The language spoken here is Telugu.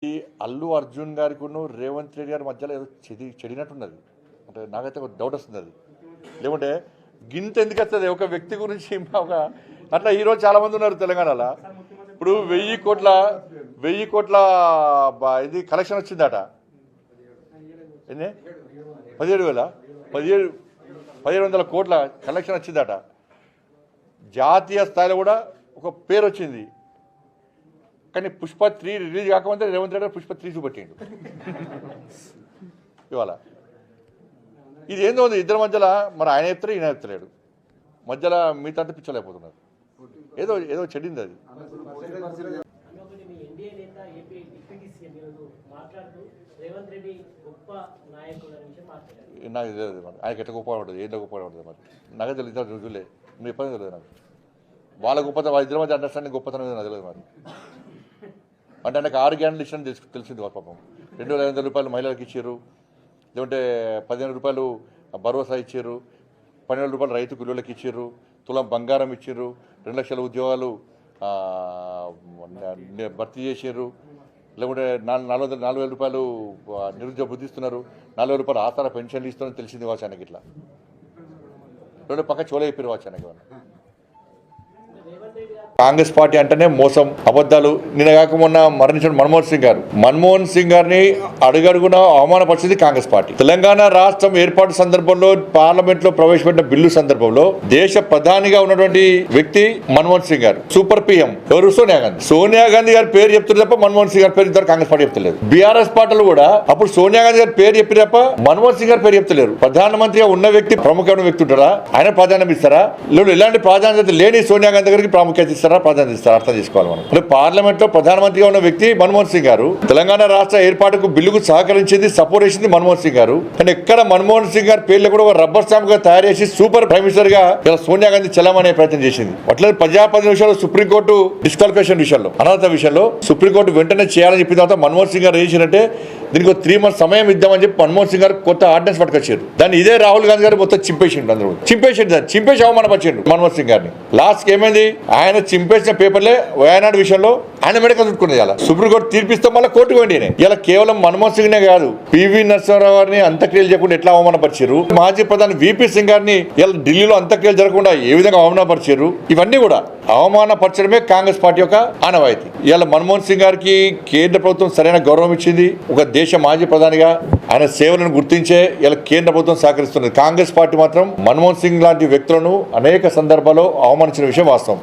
ఈ అల్లు అర్జున్ గారికిను రేవంత్ రెడ్డి గారి మధ్యలో ఏదో చెడినట్టున్నది. అంటే నాకైతే ఒక డౌట్ వస్తుంది. అది లేకుంటే గింత ఎందుకు వస్తుంది ఒక వ్యక్తి గురించి ఒక అట్లా ఈరోజు చాలామంది ఉన్నారు తెలంగాణలో. ఇప్పుడు 1000 కోట్ల ఇది కలెక్షన్ వచ్చిందట. ఎన్ని 17,000 కోట్ల కలెక్షన్ వచ్చిందట. జాతీయ స్థాయిలో కూడా ఒక పేరు వచ్చింది. కానీ పుష్ప 3 రిలీజ్ కాకముందే రేవంత్ రెడ్డి పుష్ప 3 చూపెట్టిండు ఇవాళ. ఇది ఏందో ఉంది ఇద్దరి మధ్యలో. మరి ఆయన చెప్తారు, ఈయన చెప్తలేడు. మధ్యలో మిగతా పిచ్చలేకపోతున్నారు. ఏదో ఏదో చెడింది అది. నాకు తెలియదు మరి ఆయనకి ఎట్లా గొప్ప పడుతుంది, ఏంటో గొప్ప పడుతుంది. మరి నాకు తెలియదు, రుజువులే మీ ఇబ్బంది తెలియదు. నాకు వాళ్ళ గొప్పతనం, వాళ్ళ ఇద్దరి మధ్య అండర్స్టాండింగ్ గొప్పతనం నాకు తెలియదు. మరి అంటే ఆయనకు 6 గ్యారెంటీలు ఇష్టం తెలిసింది వాళ్ళ పాపం. 2,500 రూపాయలు మహిళలకు ఇచ్చారు, లేకుంటే 15 రూపాయలు భరోసా ఇచ్చారు, 12 రూపాయలు రైతు కూలీలకు ఇచ్చారు, తులం బంగారం ఇచ్చారు, 2 లక్షల ఉద్యోగాలు భర్తీ చేశారు, లేకుంటే 4,000 రూపాయలు నిరుద్యోగ బుద్ధిస్తున్నారు, 4,000 రూపాయలు ఆసరా పెన్షన్లు ఇస్తున్నారని తెలిసింది కావచ్చు ఆయనకి. ఇట్లా 2 పక్క చోలే చెప్పారు కావచ్చు ఆయనకి. కాంగ్రెస్ పార్టీ అంటేనే మోసం, అబద్ధాలు. నిన్న కాక మొన్న మరణించిన మన్మోహన్ సింగ్ గారిని అడుగడుగున అవమానపరిచింది కాంగ్రెస్ పార్టీ. తెలంగాణ రాష్ట్రం ఏర్పాటు సందర్భంలో పార్లమెంట్ లో ప్రవేశపెట్టిన బిల్లు సందర్భంలో దేశ ప్రధానిగా ఉన్నటువంటి వ్యక్తి మన్మోహన్ సింగ్ గారు, సూపర్ పిఎం ఎవరు సోనియా గాంధీ గారి పేరు చెప్తారు తప్ప మన్మోహన్ సింగ్ గారి పేరు ఇద్దరు కాంగ్రెస్ పార్టీ చెప్తలేదు. బీఆర్ఎస్ పార్టీలు కూడా అప్పుడు సోనియా గాంధీ గారి పేరు చెప్పి తప్ప మన్మోహన్ సింగ్ గారి పేరు చెప్తలేరు. ప్రధానమంత్రిగా ఉన్న వ్యక్తి ప్రముఖమైన వ్యక్తి ఉంటారా, ఆయన ప్రాధాన్యం ఇస్తారా? లేదు ఎలాంటి ప్రాధాన్యత లేని సోనియా గాంధీ గారికి ప్రాముఖ్యత ఇస్తారా, ప్రాధాన్యత ఇస్తారా? అర్థం చేసుకోవాలి మనం. పార్లమెంట్ లో ప్రధానమంత్రిగా ఉన్న వ్యక్తి మన్మోహన్ సింగ్ గారు. తెలంగాణ రాష్ట్ర ఏర్పాటుకు బిల్లుకు సహకరించింది, సపోర్ట్ చేసింది మన్మోహన్ సింగ్ గారు. కానీ ఎక్కడ మన్మోహన్ సింగ్ గారి పేర్లు కూడా ఒక రబ్బర్ స్టాంప్ గా తయారు చేసి సూపర్ ప్రైమ్ మినిస్టర్ గా ఇలా సోనియా గాంధీ చెల్లమనే ప్రయత్నం చేసింది. అట్లా ప్రజాప్రతినిధి విషయంలో సుప్రీంకోర్టు డిస్క్వాలిఫికేషన్ విషయంలో, అనర్హత విషయంలో సుప్రీంకోర్టు వెంటనే చేయాలని చెప్పిన తర్వాత మన్మోహన్ సింగ్ గారు చేసినట్టే దీనికి 3 months సమయం ఇద్దామని చెప్పి మన్మోహన్ సింగ్ గారు కొత్త ఆర్డినెన్స్ పట్టుకొచ్చారు. దాన్ని ఇదే రాహుల్ గాంధీ గారు మొత్తం చింపేసిండు. అందరూ చింపేసి అవమానపరిచిండు మన్మోహన్ సింగ్ గారిని. లాస్ట్ ఏమైంది, ఆయన చింపేసిన పేపర్లే వయనాడు విషయంలో ఆయన మెడక చుట్టుకునేది. ఇలా సుప్రీంకోర్టు తీర్పిస్తే మళ్ళీ కోర్టుకు వెండి. ఇలా కేవలం మన్మోహన్ సింగ్ నే కాదు, పివి నరసింహారావు గారిని అంత్యక్రియలు చేయకుండా ఎట్లా అవమానపరిచారు, మాజీ ప్రధాని విపి సింగ్ గారిని ఇలా ఢిల్లీలో అంత్యక్రియలు జరగకుండా ఏ విధంగా అవమానపరిచారు, ఇవన్నీ కూడా అవమానపరచడమే కాంగ్రెస్ పార్టీ యొక్క ఆనవాయితీ. ఇలా మన్మోహన్ సింగ్ గారికి కేంద్ర ప్రభుత్వం సరైన గౌరవం ఇచ్చింది. ఒక దేశ మాజీ ప్రధానిగా ఆయన సేవలను గుర్తించే ఇలా కేంద్ర ప్రభుత్వం సహకరిస్తున్నది. కాంగ్రెస్ పార్టీ మాత్రం మన్మోహన్ సింగ్ లాంటి వ్యక్తులను అనేక సందర్భాల్లో అవమానించిన విషయం వాస్తవం.